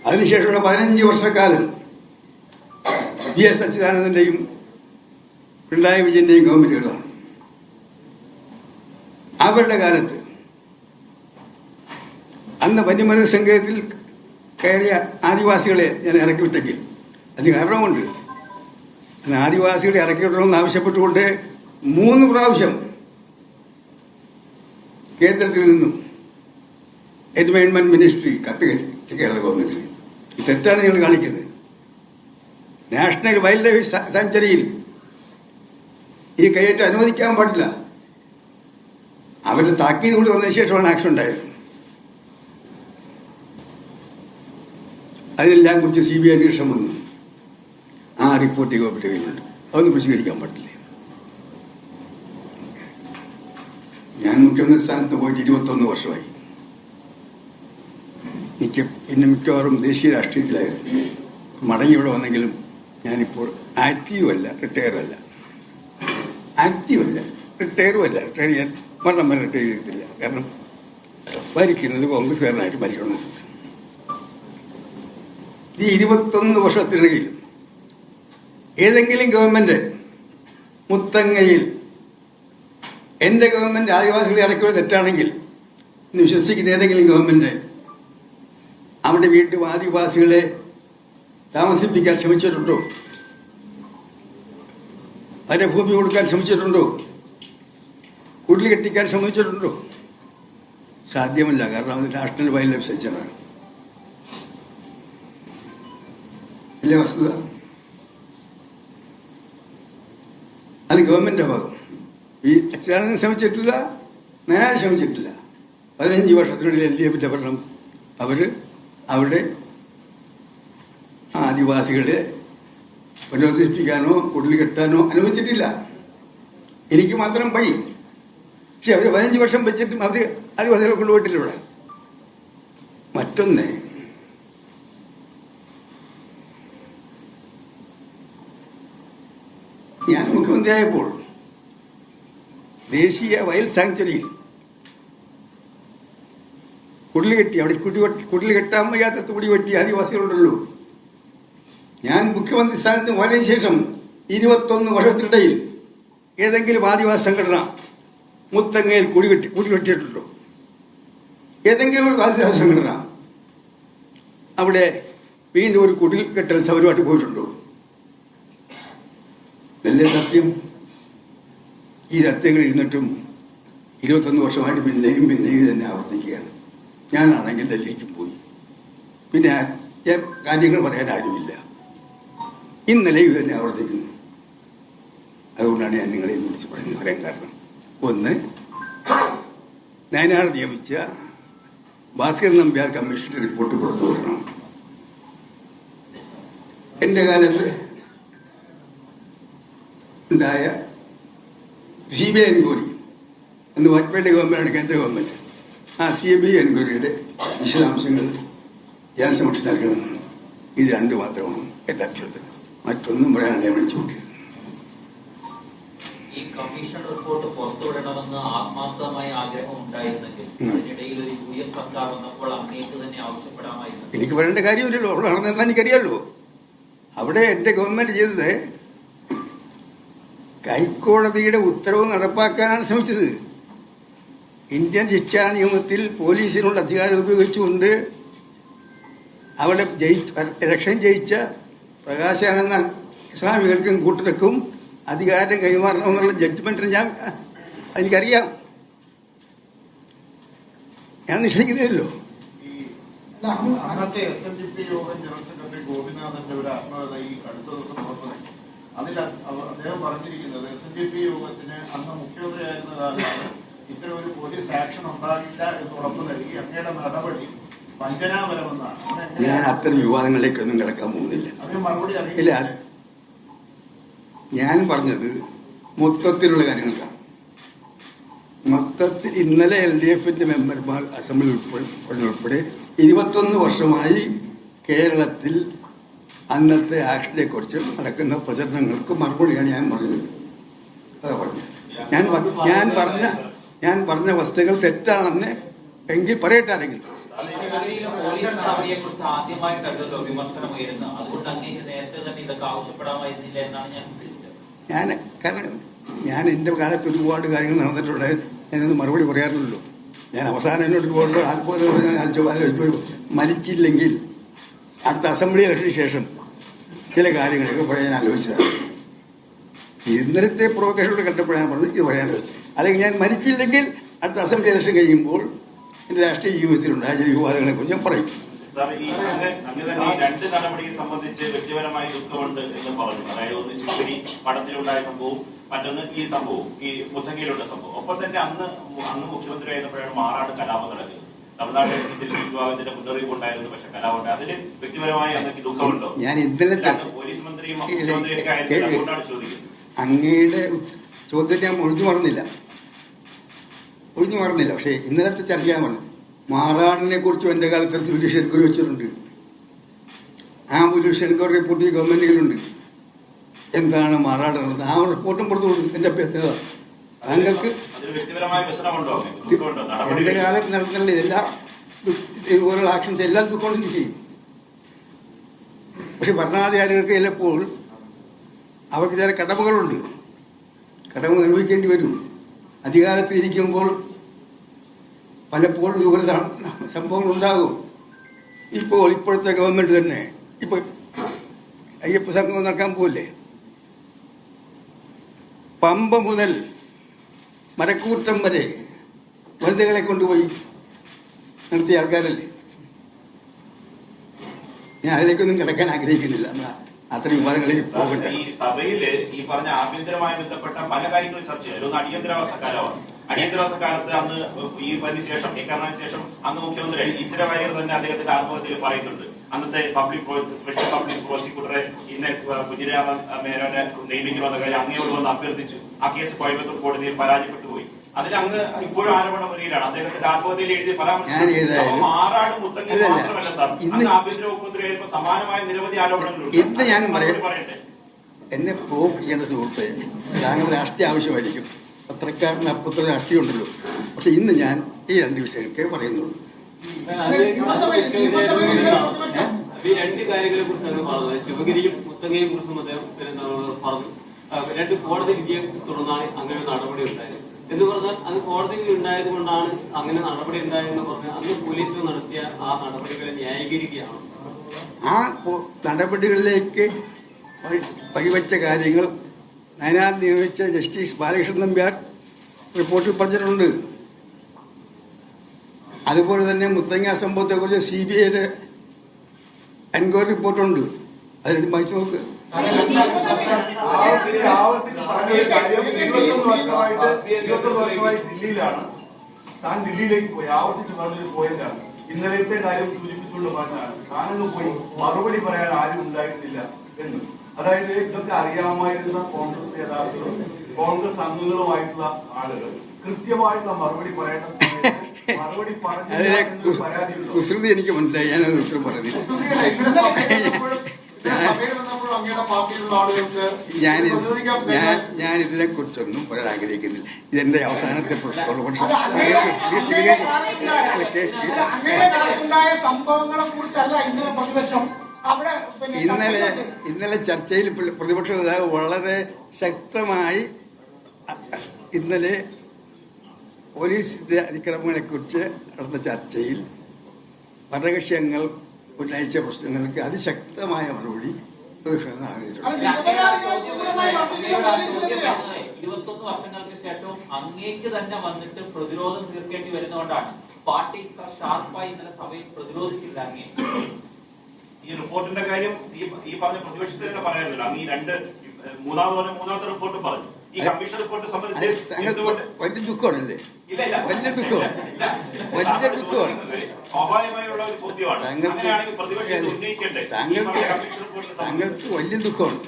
അതിനുശേഷമുള്ള 15 വർഷക്കാലം VS അച്യുതാനന്ദന്റെയും പിണറായി വിജയന്റെയും ഗവൺമെന്റുകളാണ്. അവരുടെ കാലത്ത് അന്ന് വന്യമൃഗ സങ്കേതത്തിൽ കയറിയ ആദിവാസികളെ ഞാൻ ഇറക്കി വിട്ടെങ്കിൽ അതിന് കാരണമുണ്ട്. ആദിവാസികളെ ഇറക്കി വിടണമെന്ന് ആവശ്യപ്പെട്ടുകൊണ്ട് 3 പ്രാവശ്യം കേന്ദ്രത്തിൽ നിന്നും എൻവയോൺമെന്റ് മിനിസ്ട്രി കത്ത് കേരള ഗവൺമെന്റിന്. തെറ്റാണ് നിങ്ങൾ കാണിക്കുന്നത്. നാഷണൽ വൈൽഡ് ലൈഫ് സാങ്ച്വറിയിൽ ഈ കയ്യേറ്റം അനുവദിക്കാൻ പാടില്ല. അവരുടെ താക്കീത് കൂടി വന്നതിന് ശേഷമാണ് ആക്ഷൻ ഉണ്ടായത്. അതിനെല്ലാം കുറിച്ച് CBI അന്വേഷണം വന്നു. ആ റിപ്പോർട്ട് ഗവൺമെന്റ് കയ്യിലുണ്ട്. അതൊന്നും പ്രസിദ്ധീകരിക്കാൻ പാടില്ല. ഞാൻ മുഖ്യമന്ത്രി സ്ഥാനത്ത് പോയിട്ട് 21 വർഷമായി. പിന്നെ മിക്കവാറും ദേശീയ രാഷ്ട്രീയത്തിലായിരുന്നു. മടങ്ങി ഇവിടെ വന്നെങ്കിലും ഞാനിപ്പോൾ ആക്റ്റീവല്ല, റിട്ടയറല്ല. ആക്റ്റീവല്ല, റിട്ടയറുമല്ല. റിട്ടയർ ചെയ്യാൻ മരണം വരെ റിട്ടയർ ചെയ്തിട്ടില്ല. കാരണം ഭരിക്കുന്നത് കോൺഗ്രസ്സുകാരനായിട്ട് ഭരിക്കണം. ഈ 21 വർഷത്തിനിടയിൽ ഏതെങ്കിലും ഗവൺമെന്റ് മുത്തങ്ങയിൽ എന്റെ ഗവൺമെന്റ് ആദിവാസികളെ ഇറക്കിയത് തെറ്റാണെങ്കിൽ വിശ്വസിക്കുന്ന ഏതെങ്കിലും ഗവൺമെന്റ് അവിടെ വീണ്ടും ആദിവാസികളെ താമസിപ്പിക്കാൻ ശ്രമിച്ചിട്ടുണ്ടോ? അതിന്റെ ഭൂമി കൊടുക്കാൻ ശ്രമിച്ചിട്ടുണ്ടോ? കുടിൽ കെട്ടിക്കാൻ ശ്രമിച്ചിട്ടുണ്ടോ? സാധ്യമല്ല. കാരണം അത് നാഷണൽ വൈൽഡ് ലൈഫ് സാങ്ച്വറിയാണ്. അല്ലേ വസ്തുത? അത് ഗവൺമെന്റിന്റെ ഭാഗം. ഈ അച്യുതാനന്ദൻ ശ്രമിച്ചിട്ടില്ല, ഞാൻ ശ്രമിച്ചിട്ടില്ല. 15 വർഷത്തിനുള്ളിൽ LDF ഭരണം അവിടെ ആദിവാസികളെ പുനരധിവസിപ്പിക്കാനോ കുടിൽ കെട്ടാനോ അനുവദിച്ചിട്ടില്ല. എനിക്ക് മാത്രം വഴി. പക്ഷെ അവർ 15 വർഷം വെച്ചിട്ടും അവർ ആദിവാസികളെ കൊണ്ടുപോയിട്ടില്ല ഇവിടെ. മറ്റൊന്ന്, ഞാൻ മുഖ്യമന്ത്രിയായപ്പോൾ ദേശീയ വൈൽഡ് സാങ്ച്വറിയിൽ കുടിൽ കെട്ടി, അവിടെ കുടിൽ കെട്ടാൻ വയ്യാത്ത കുടി വെട്ടി ആദിവാസികളുണ്ടല്ലോ. ഞാൻ മുഖ്യമന്ത്രി സ്ഥാനത്ത് വന്നതിന് ശേഷം 21 വർഷത്തിനിടയിൽ ഏതെങ്കിലും ആദിവാസി സംഘടന മുത്തങ്ങയിൽ കുടി വെട്ടിയിട്ടുണ്ടോ? ഏതെങ്കിലും ഒരു ആദിവാസി സംഘടന അവിടെ വീണ്ടും ഒരു കുടിൽ കെട്ടൽ സമരമായിട്ട് പോയിട്ടുണ്ടോ? നല്ല സത്യം. ഈ സത്യങ്ങൾ ഇരുന്നിട്ടും 21 വർഷമായിട്ട് പിന്നെയും തന്നെ ആവർത്തിക്കുകയാണ്. ഞാനാണെങ്കിൽ ഡൽഹിക്ക് പോയി. പിന്നെ കാര്യങ്ങൾ പറയാൻ ആരുമില്ല. ഇന്നലെ ഇത് തന്നെ ആവർത്തിക്കുന്നു. അതുകൊണ്ടാണ് ഞാൻ നിങ്ങളെ വിളിച്ച് പറയാൻ കാരണം. ഒന്ന്, നയനാർ നിയമിച്ച ഭാസ്കരൻ നമ്പ്യാർ കമ്മീഷന്റെ റിപ്പോർട്ട് പുറത്തുവിടണം. എന്റെ കാലത്ത് ഉണ്ടായ CBI എൻക്വയറി, അന്ന് വാജ്പേയിയുടെ ഗവൺമെന്റാണ് കേന്ദ്ര ഗവൺമെന്റ്. ആ CBI എൻക്വയറിയുടെ വിശദാംശങ്ങൾ ജനസമക്ഷം നൽകണമെന്ന്. ഇത് 2 മാത്രമാണ് എന്റെ അഭ്യർത്ഥന. മറ്റൊന്നും പറയാനാണ് ഞാൻ വിളിച്ചു നോക്കിയത്. ഈ കമ്മീഷൻ റിപ്പോർട്ട് പുറത്തുവിടണമെന്ന് ആത്മാർത്ഥമായ ആഗ്രഹം ഉണ്ടായിരുന്നെങ്കിൽ അതിനിടയിൽ ഒരു UF സർക്കാർ വന്നപ്പോൾ അങ്ങേക്ക് തന്നെ ആവശ്യപ്പെടാമായിരുന്നു. എനിക്ക് പറയേണ്ട കാര്യമില്ലല്ലോ. അവിടെ നടന്നെന്താ എനിക്കറിയാമല്ലോ. അവിടെ എന്റെ ഗവൺമെന്റ് ചെയ്തത് ഹൈക്കോടതിയുടെ ഉത്തരവ് നടപ്പാക്കാനാണ് ശ്രമിച്ചത്. ഇന്ത്യൻ ശിക്ഷാ നിയമത്തിൽ പോലീസിനുള്ള അധികാരം ഉപയോഗിച്ചുകൊണ്ട് അവിടെ ഇലക്ഷൻ ജയിച്ച പ്രകാശാനന്ദ സ്വാമികൾക്കും കൂട്ടർക്കും അധികാരം കൈമാറണമെന്നുള്ള ജഡ്ജ്മെന്റിന് എനിക്കറിയാം. ഞാൻ നിശ്ചയിക്കുന്നില്ലല്ലോ. അന്നത്തെ SNDP യോഗം ജനറൽ സെക്രട്ടറി ഗോപിനാഥന്റെ ഒരു ആത്മകഥ ഈ അടുത്ത ദിവസം പുറത്തുവന്നു. അതിൽ അദ്ദേഹം പറഞ്ഞിരിക്കുന്നത് SNDP യോഗത്തിന് അന്ന് മുഖ്യമന്ത്രിയായിരുന്ന കാലത്ത് ഇത്തരം ഒരു പോലീസ് ആക്ഷൻ ഉണ്ടാകില്ല എന്ന് ഉറപ്പു നൽകി അങ്ങയുടെ നടപടി വഞ്ചനാപരമെന്നാണ്. ഞാൻ അത്തരം വിവാദങ്ങളിലേക്കൊന്നും കിടക്കാൻ പോകുന്നില്ല. അതിന് മറുപടി ഇല്ല. ഞാൻ പറഞ്ഞത് മൊത്തത്തിലുള്ള കാര്യങ്ങളാണ്. മൊത്തത്തിൽ ഇന്നലെ LDFന്റെ മെമ്പർമാർ അസംബ്ലി ഉൾപ്പെടെ 21 വർഷമായി കേരളത്തിൽ അന്നത്തെ ആക്ഷനെ കുറിച്ച് നടക്കുന്ന പ്രചരണങ്ങൾക്ക് മറുപടിയാണ് ഞാൻ പറഞ്ഞത്. അതാ പറഞ്ഞത്. ഞാൻ പറഞ്ഞ വസ്തുക്കൾ തെറ്റാണെന്ന് എങ്കിൽ പറയട്ടാണെങ്കിൽ ശിവഗിരിയിലെ പോലീസ് നടപടിയെ കുറിച്ച് ആദ്യമായിട്ടല്ലോ വിമർശനം ഉയരുന്നത്. അതുകൊണ്ട് അങ്ങേക്ക് നേരത്തെ തന്നെ ഇതൊക്കെ ആവശ്യപ്പെടാമായിരുന്നില്ല എന്നാണ് ഞാൻ ഉദ്ദേശിച്ചത്. കാരണം ഞാൻ എൻ്റെ കാലത്ത് ഒരുപാട് കാര്യങ്ങൾ നടന്നിട്ടുണ്ട്. ഞാനൊന്ന് മറുപടി പറയാറുള്ളൂ. ഞാൻ അവസാനം എന്നോട് ഒരുപാട് ആത്മഹത്യ മരിച്ചില്ലെങ്കിൽ അടുത്ത അസംബ്ലി ഇലക്ഷന് ശേഷം ചില കാര്യങ്ങളൊക്കെ പറയാൻ ആലോചിച്ചതാണ്. ഇന്നലത്തെ പ്രൊവക്കേഷനോട് കണ്ടപ്പോഴാണ് പറഞ്ഞത് ഇത് പറയാൻ ആലോചിച്ചത്. അല്ലെങ്കിൽ ഞാൻ മരിച്ചില്ലെങ്കിൽ അടുത്ത അസംബ്ലി ഇലക്ഷൻ കഴിയുമ്പോൾ എൻ്റെ രാഷ്ട്രീയ ജീവിതത്തിലുണ്ടായ ചില വിവാദങ്ങളെ കുറിച്ച് ഞാൻ പറയും. രണ്ട് നടപടിയെ സംബന്ധിച്ച് വ്യക്തിപരമായ ദുഃഖമുണ്ട് എന്ന് പറഞ്ഞു. അതായത് ഒന്ന് ശിവഗിരി പടത്തിലുണ്ടായ സംഭവവും മറ്റൊന്ന് ഈ സംഭവവും, ഈ മുത്തങ്ങയിലുള്ള സംഭവം. ഒപ്പം തന്നെ അന്ന് മുഖ്യമന്ത്രി ആയിരുന്നപ്പോഴാണ് മാറാട് കലാപം നടക്കുന്നത്. തമിഴ്നാട്ടിൽ വിഭാഗത്തിന്റെ മുന്നറിയിപ്പ് ഉണ്ടായിരുന്നു, പക്ഷെ കലാപം. അതിന് വ്യക്തിപരമായി അന്നേക്ക് ദുഃഖമുണ്ടോ? ഞാൻ ഇന്നലെ പോലീസ് മന്ത്രിയും മുഖ്യമന്ത്രിയൊക്കെ ആയിരുന്നു, അതുകൊണ്ടാണ് ചോദിക്കുന്നത്. അങ്ങയുടെ ചോദ്യത്തെ ഞാൻ ഒഴിഞ്ഞു മറന്നില്ല. പക്ഷേ ഇന്നലത്തെ ചർച്ച ഞാൻ പറഞ്ഞു. മാറാടിനെ കുറിച്ചും എൻ്റെ കാലത്ത് പോലീസ് എൻക്വയറി വെച്ചിട്ടുണ്ട്. ആ പോലീസ് എൻക്വയറി റിപ്പോർട്ട് ഈ ഗവൺമെന്റിലുണ്ട്. എന്താണ് മാറാട് നടന്നത് ആ റിപ്പോർട്ടും പുറത്തു കൊടുക്കും. എൻ്റെ താങ്കൾക്ക് എൻ്റെ കാലത്ത് നടത്തുന്ന ഇതെല്ലാം ഇതുപോലുള്ള ആക്ഷൻസ് എല്ലാം ദുഃഖം. പക്ഷെ ഭരണാധികാരികൾക്ക് ചിലപ്പോൾ അവർക്ക് ചില കടമകളുണ്ട്. കടമ നിർവഹിക്കേണ്ടി വരും. അധികാരത്തിൽ ഇരിക്കുമ്പോൾ പലപ്പോഴും ഇതുപോലെ സംഭവങ്ങൾ ഉണ്ടാകും. ഇപ്പോഴത്തെ ഗവൺമെന്റ് തന്നെ ഇപ്പൊ അയ്യപ്പ സംഗമം നടക്കാൻ പോവില്ലേ? പമ്പ മുതൽ മരക്കൂട്ടം വരെ വനിതകളെ കൊണ്ടുപോയി നടത്തിയ ആൾക്കാരല്ലേ. ഞാൻ അതിലേക്കൊന്നും കിടക്കാൻ ആഗ്രഹിക്കുന്നില്ല. അത്തരം വിവാദങ്ങളിൽ പോകട്ടെ. ഈ സഭയില് ഈ പറഞ്ഞ ആഭ്യന്തരമായി ബന്ധപ്പെട്ട പല കാര്യങ്ങളും ചർച്ച ചെയ്തു. ഒന്ന് അടിയന്തരാവസ്ഥ കാലമാണ്. അടിയന്തരാവസ്ഥ കാലത്ത് അന്ന് ഈ ഇതിന് ശേഷം ഈ കാരണത്തിന് ശേഷം അന്ന് മുഖ്യമന്ത്രി ഈശ്വര വാര്യർ തന്നെ അദ്ദേഹത്തിന്റെ ആത്മഹത്യയിൽ പറയുന്നുണ്ട്. അന്നത്തെ സ്പെഷ്യൽ പബ്ലിക് പ്രോസിക്യൂട്ടറെ ഇന്ന് കുഞ്ഞിരാമ മേനോനെ നിയമിക്കണമെന്ന കാര്യം അങ്ങയോട് വന്ന് അഭ്യർത്ഥിച്ചു. ആ കേസ് കോയമ്പത്തൂർ കോടതിയിൽ പരാജയപ്പെട്ടു പോയി. അതിൽ അങ്ങ് ഇപ്പോഴും ആരോപണ മുറിയിലാണ്. അദ്ദേഹത്തിന്റെ ആത്മഹത്യയിൽ എഴുതിയ പരാമർശം മാറാട് മുത്തങ്ങ മാത്രമല്ല സാർ, അന്ന് ആഭ്യന്തര മുഖ്യമന്ത്രി ആയപ്പോൾ സമാനമായ നിരവധി ആരോപണങ്ങളുണ്ട്. ഞാൻ പറയട്ടെ, എന്നെ പ്രൂവ് ചെയ്യേണ്ട സുഹൃത്തെ, താങ്കൾ രാഷ്ട്രീയ ആവശ്യമായിരിക്കും. പത്രക്കാരന് അപ്പുറത്തെ രാഷ്ട്രീയം ഉണ്ടല്ലോ. പക്ഷെ ഇന്ന് ഞാൻ ഈ രണ്ട് വിഷയങ്ങളൊക്കെ പറയുന്നുള്ളൂ. ഈ രണ്ട് കാര്യങ്ങളെ കുറിച്ചാണ് പറഞ്ഞത്. ശിവഗിരിയും മുത്തങ്ങയെ കുറിച്ചും അദ്ദേഹം പറഞ്ഞു. രണ്ട് കോടതി വിധിയെ തുടർന്നാണ് അങ്ങനെ ഒരു നടപടി ഉണ്ടായത് എന്ന് പറഞ്ഞാൽ അന്ന് കോടതി വിധി ഉണ്ടായത് കൊണ്ടാണ് അങ്ങനെ നടപടി ഉണ്ടായതെന്ന് പറഞ്ഞാൽ അന്ന് പോലീസ് നടത്തിയ ആ നടപടികളെ ന്യായീകരിക്കുകയാണ്. ആ നടപടികളിലേക്ക് വഴിവെച്ച കാര്യങ്ങൾ നയനാർ നിയമിച്ച ജസ്റ്റിസ് ബാലകൃഷ്ണൻ നമ്പ്യാർ റിപ്പോർട്ടിൽ പറഞ്ഞിട്ടുണ്ട്. അതുപോലെ തന്നെ മുത്തങ്ങ സംഭവത്തെക്കുറിച്ച് CBIയുടെ എൻക്വയറി റിപ്പോർട്ടുണ്ട്. അതിന് വായിച്ചു നോക്ക്. 21 വർഷമായി ദില്ലിയിലാണ്. താൻ ദില്ലിയിലേക്ക് പോയി ആവർത്തിച്ച് പറഞ്ഞൊരു പോയിന്റാണ്. ഇന്നലത്തെ കാര്യം സൂചിപ്പിച്ചുകൊണ്ട് പറഞ്ഞാണ് താനൊന്ന് പോയി മറുപടി പറയാൻ ആരും ഉണ്ടായിരുന്നില്ല എന്ന്. അതായത് ഇതൊക്കെ അറിയാമായിരുന്ന കോൺഗ്രസ് നേതാക്കളും കോൺഗ്രസ് അംഗങ്ങളുമായിട്ടുള്ള ആളുകൾ കൃത്യമായിട്ടുള്ള മറുപടി പറയേണ്ട സമയത്ത് മറുപടി പറഞ്ഞു പരാതിയുണ്ട്. കുസൃതി എനിക്ക് മനസ്സിലായി. ഞാനത് ഉത്തരം പറഞ്ഞില്ല. ഞാൻ ഇതിനെ കുറിച്ചൊന്നും പറയാൻ ആഗ്രഹിക്കുന്നില്ല. ഇതെന്റെ അവസാനത്തെ പ്രശ്നമുള്ള. പക്ഷെ ഇന്നലെ ചർച്ചയിൽ പ്രതിപക്ഷ നേതാവ് വളരെ ശക്തമായി ഇന്നലെ പോലീസിന്റെ അതിക്രമങ്ങളെ കുറിച്ച് നടന്ന ചർച്ചയിൽ ഭരണകക്ഷി അംഗങ്ങൾ ഉന്നയിച്ച പ്രശ്നങ്ങൾക്ക് അതിശക്തമായ മറുപടി 21 വർഷങ്ങൾക്ക് ശേഷം അങ്ങേക്ക് തന്നെ വന്നിട്ട് പ്രതിരോധം തീർക്കേണ്ടി വരുന്നതുകൊണ്ടാണ് പാർട്ടി ഇത്ര ഷാർപ്പായി ഇന്നലെ സഭയിൽ പ്രതിരോധിച്ചില്ല. അങ്ങേ ഈ റിപ്പോർട്ടിന്റെ കാര്യം ഈ പറഞ്ഞ പ്രതിപക്ഷത്തിൽ തന്നെ പറയാറില്ല. അങ്ങ് ഈ മൂന്നാമത്തെ റിപ്പോർട്ടും പറഞ്ഞു. ഈ കമ്മീഷൻ റിപ്പോർട്ട് സംബന്ധിച്ച് വലിയ ദുഃഖമാണല്ലേ? വലിയ ദുഃഖമാണ്. സ്വാഭാവികമായുള്ള ഒരു ചോദ്യമാണ്. അങ്ങനെയാണെങ്കിൽ പ്രതിപക്ഷത്തെ ഉന്നയിക്കണ്ടേ? താങ്കൾക്ക് വലിയ ദുഃഖമാണ്.